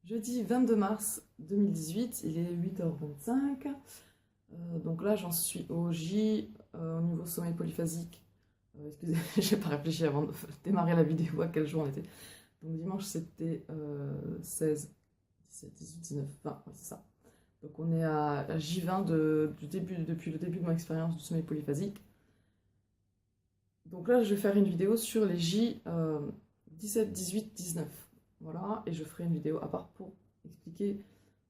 Jeudi 22 mars 2018, il est 8h25. Donc là, j'en suis au J au niveau sommeil polyphasique. Excusez, j'ai pas réfléchi avant de démarrer la vidéo à quel jour on était. Donc dimanche, c'était 16, 17, 18, 19, 20, ouais, c'est ça. Donc on est à J20 depuis le début de mon expérience du sommeil polyphasique. Donc là, je vais faire une vidéo sur les J 17, 18, 19. Voilà, et je ferai une vidéo à part pour expliquer,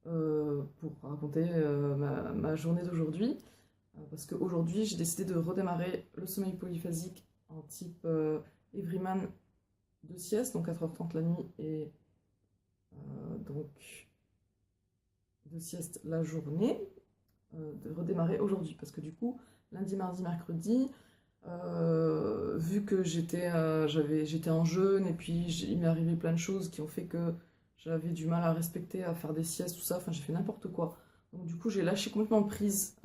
pour raconter ma journée d'aujourd'hui. Parce qu'aujourd'hui, j'ai décidé de redémarrer le sommeil polyphasique en type Everyman de sieste, donc 4h30 la nuit et donc de sieste la journée. De redémarrer aujourd'hui parce que du coup, lundi, mardi, mercredi, vu que j'étais en jeûne et puis il m'est arrivé plein de choses qui ont fait que j'avais du mal à respecter, à faire des siestes, tout ça, enfin j'ai fait n'importe quoi. Donc du coup j'ai lâché complètement prise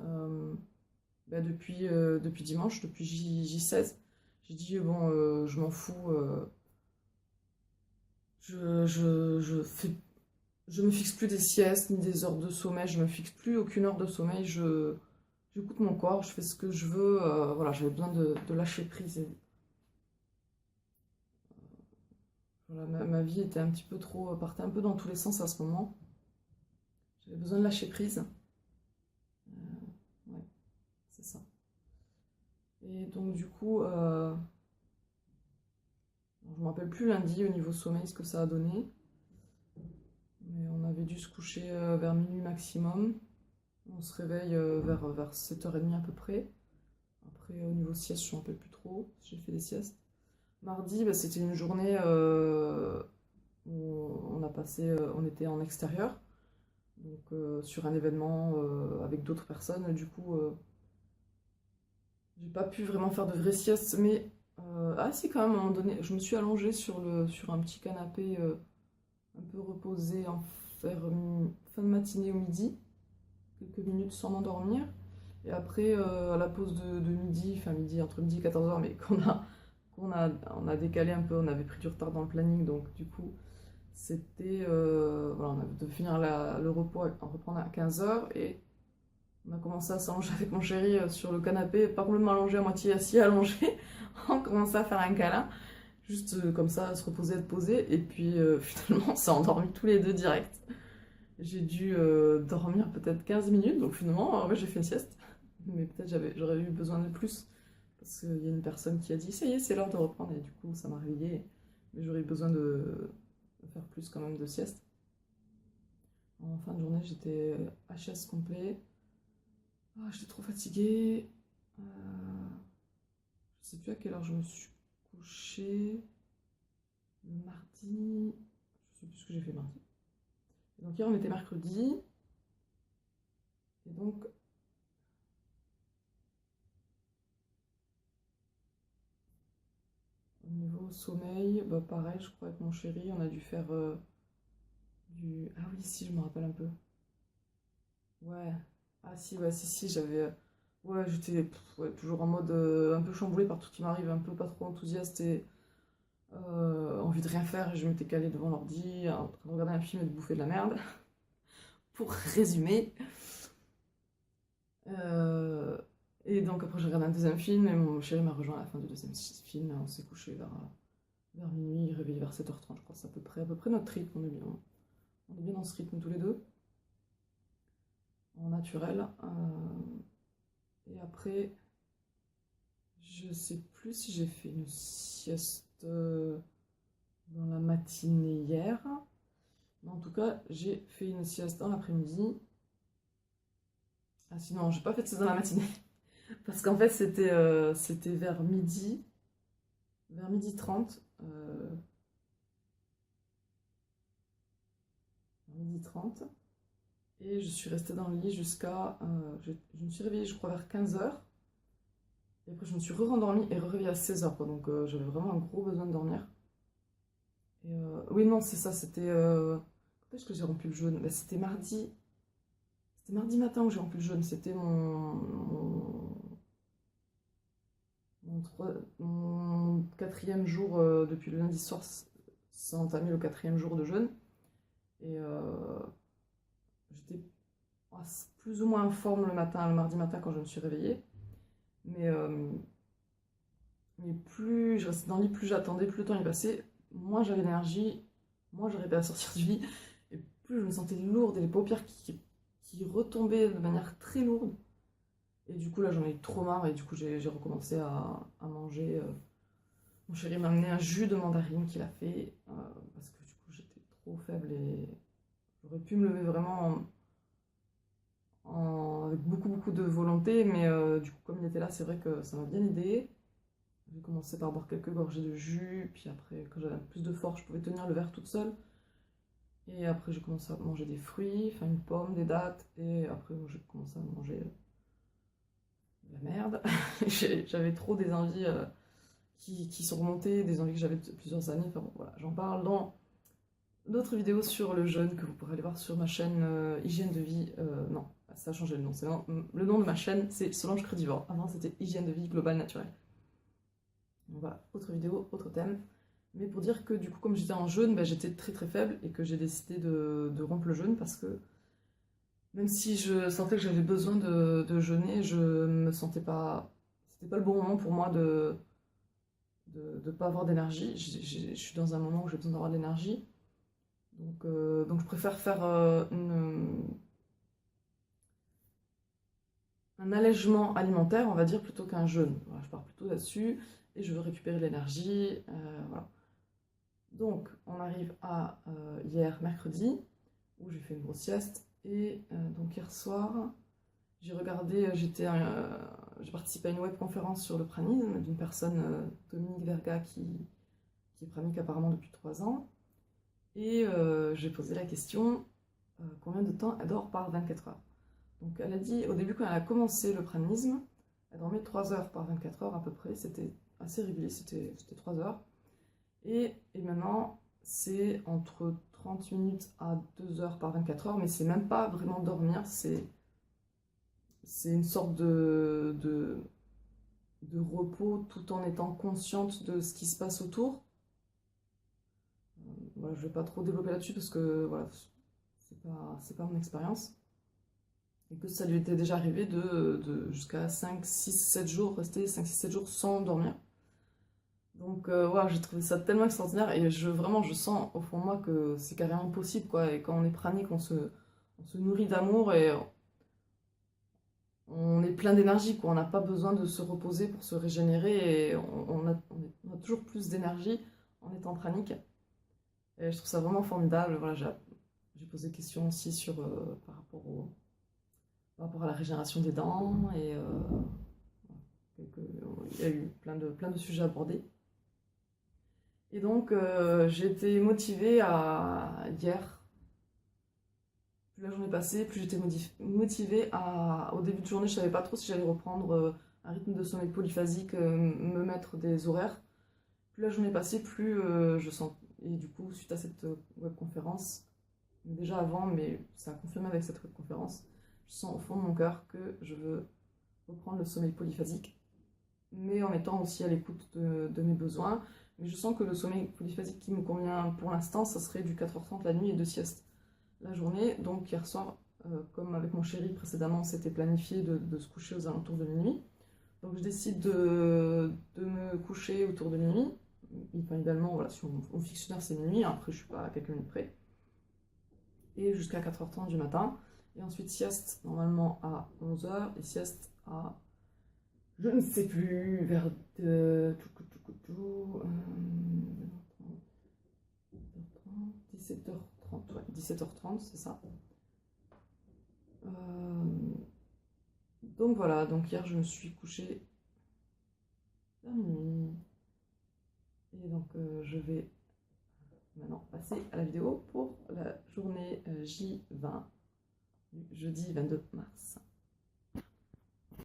depuis dimanche, depuis J16. J'ai dit bon je m'en fous, je me fixe plus des siestes ni des heures de sommeil, je me fixe plus aucune heure de sommeil, j'écoute mon corps, je fais ce que je veux, voilà, j'avais besoin de lâcher prise. Voilà, ma vie était un petit peu trop, partait un peu dans tous les sens à ce moment. J'avais besoin de lâcher prise. Ouais, c'est ça. Et donc du coup, je ne me rappelle plus lundi au niveau sommeil ce que ça a donné. Mais on avait dû se coucher vers minuit maximum. On se réveille vers 7h30 à peu près. Après, au niveau sieste, je ne me rappelle plus trop si j'ai fait des siestes. Mardi, bah, c'était une journée où on était en extérieur, donc sur un événement avec d'autres personnes. Du coup, j'ai pas pu vraiment faire de vraies siestes, mais ah si quand même à un moment donné, je me suis allongée sur un petit canapé un peu reposé fin de matinée au midi, quelques minutes sans m'endormir. Et après, à la pause de midi, enfin midi, entre midi et 14h, mais on a décalé un peu, on avait pris du retard dans le planning, donc du coup, c'était. Voilà, on avait de finir le repos, en reprendre à 15h, et on a commencé à s'allonger avec mon chéri sur le canapé, pas complètement allongé, à moitié assis, allongé. On commençait à faire un câlin, juste comme ça, à se reposer, être posé, et puis finalement, on s'est endormis tous les deux direct. J'ai dû dormir peut-être 15 minutes, donc finalement, ouais, j'ai fait une sieste. Mais peut-être j'aurais eu besoin de plus. Parce qu'il y a une personne qui a dit ça y est, c'est l'heure de reprendre. Et du coup, ça m'a réveillée. Mais j'aurais eu besoin de faire plus quand même de sieste. En fin de journée, j'étais HS complet. Ah, j'étais trop fatiguée. Je sais plus à quelle heure je me suis couchée. Le mardi. Je sais plus ce que j'ai fait mardi. Et donc hier, on était mercredi. Et donc, au niveau sommeil, bah pareil, je crois avec mon chéri, on a dû faire du... Ah oui, si, je me rappelle un peu. Ouais. Ah si, ouais, si, j'avais... Ouais, j'étais ouais, toujours en mode un peu chamboulé par tout ce qui m'arrive, un peu pas trop enthousiaste et envie de rien faire. Et je m'étais calée devant l'ordi, en train de regarder un film et de bouffer de la merde. Pour résumer. Euh, et donc après j'ai regardé un deuxième film et mon chéri m'a rejoint à la fin du deuxième film. On s'est couché vers minuit, réveillé vers 7h30, je crois. C'est à peu près notre rythme. On est bien dans ce rythme tous les deux, en naturel. Et après, je sais plus si j'ai fait une sieste dans la matinée hier. Mais en tout cas, j'ai fait une sieste dans l'après-midi. Ah sinon, j'ai pas fait de sieste dans la matinée. Parce qu'en fait, c'était vers midi 30. Midi 30. Et je suis restée dans le lit jusqu'à... je me suis réveillée, je crois, vers 15h. Et après, je me suis re-rendormie et réveillée à 16h, quoi. Donc, j'avais vraiment un gros besoin de dormir. Et oui, non, c'est ça, c'était... Quand est-ce que j'ai rompu le jeûne? Bah, c'était mardi. C'était mardi matin où j'ai rempli le jeûne. C'était mon quatrième jour depuis le lundi soir, sans entamer le quatrième jour de jeûne. Et j'étais plus ou moins en forme le mardi matin quand je me suis réveillée. Mais plus je restais dans le lit, plus j'attendais, plus le temps y passait, moins j'avais d'énergie, moins j'arrivais à sortir du lit, et plus je me sentais lourde et les paupières qui retombaient de manière très lourde. Et du coup là j'en ai eu trop marre et du coup j'ai recommencé à manger. Mon chéri m'a amené un jus de mandarine qu'il a fait, parce que du coup j'étais trop faible et j'aurais pu me lever vraiment avec beaucoup de volonté, mais du coup comme il était là c'est vrai que ça m'a bien aidé. J'ai commencé par boire quelques gorgées de jus, puis après, quand j'avais plus de force, je pouvais tenir le verre toute seule. Et après, j'ai commencé à manger des fruits, enfin une pomme, des dattes, et après, j'ai commencé à manger de la merde. J'avais trop des envies qui sont remontées, des envies que j'avais depuis plusieurs années. Enfin bon, voilà, j'en parle dans d'autres vidéos sur le jeûne que vous pourrez aller voir sur ma chaîne Hygiène de vie. Non, ça a changé le nom. Le nom de ma chaîne, c'est Solange Crudivore. Avant, c'était Hygiène de vie globale naturelle. Donc voilà, autre vidéo, autre thème. Mais pour dire que du coup, comme j'étais en jeûne, bah, j'étais très faible et que j'ai décidé de rompre le jeûne parce que même si je sentais que j'avais besoin de jeûner, je me sentais pas. C'était pas le bon moment pour moi de pas avoir d'énergie. Je suis dans un moment où j'ai besoin d'avoir de l'énergie. Donc je préfère faire un allègement alimentaire, on va dire, plutôt qu'un jeûne. Voilà, je pars plutôt là-dessus et je veux récupérer l'énergie. Voilà. Donc, on arrive à hier, mercredi, où j'ai fait une grosse sieste. Et donc, hier soir, j'ai regardé, j'ai participé à une webconférence sur le pranisme d'une personne, Dominique Verga, qui est pranique apparemment depuis 3 ans. Et j'ai posé la question, combien de temps elle dort par 24 heures? Donc, elle a dit, au début, quand elle a commencé le pranisme, elle dormait 3 heures par 24 heures à peu près. C'était assez régulier, c'était 3 heures. Et maintenant, c'est entre 30 minutes à 2 heures par 24 heures, mais c'est même pas vraiment dormir, c'est une sorte de repos tout en étant consciente de ce qui se passe autour. Voilà, je vais pas trop développer là-dessus parce que voilà, c'est pas mon expérience. Et que ça lui était déjà arrivé jusqu'à 5, 6, 7 jours, rester 5, 6, 7 jours sans dormir. Donc voilà, j'ai trouvé ça tellement extraordinaire et vraiment je sens au fond de moi que c'est carrément possible quoi. Et quand on est pranique, on se nourrit d'amour et on est plein d'énergie quoi. On n'a pas besoin de se reposer pour se régénérer et on a toujours plus d'énergie en étant pranique. Et je trouve ça vraiment formidable. Voilà, j'ai posé des questions aussi par rapport à la régénération des dents et il y a eu plein de sujets abordés. Et donc, j'ai été motivée hier, plus la journée passée, plus j'étais motivée au début de journée, je savais pas trop si j'allais reprendre un rythme de sommeil polyphasique, me mettre des horaires. Plus la journée passée, plus je sens. Et du coup, suite à cette webconférence, déjà avant, mais ça a confirmé avec cette webconférence, je sens au fond de mon cœur que je veux reprendre le sommeil polyphasique, mais en étant aussi à l'écoute de mes besoins. Mais je sens que le sommeil polyphasique qui me convient pour l'instant, ça serait du 4h30 la nuit et 2 siestes la journée. Donc hier soir, comme avec mon chéri précédemment, c'était planifié de se coucher aux alentours de minuit. Donc je décide de me coucher autour de minuit. Enfin, idéalement, voilà, si on fixe une heure, c'est minuit. Après, je suis pas à quelques minutes près. Et jusqu'à 4h30 du matin. Et ensuite, sieste normalement à 11h et sieste à je ne sais plus, vers 17h30, ouais, 17h30, c'est ça. Donc voilà, donc hier je me suis couchée vers minuit. Et donc je vais maintenant passer à la vidéo pour la journée J20 du jeudi 22 mars.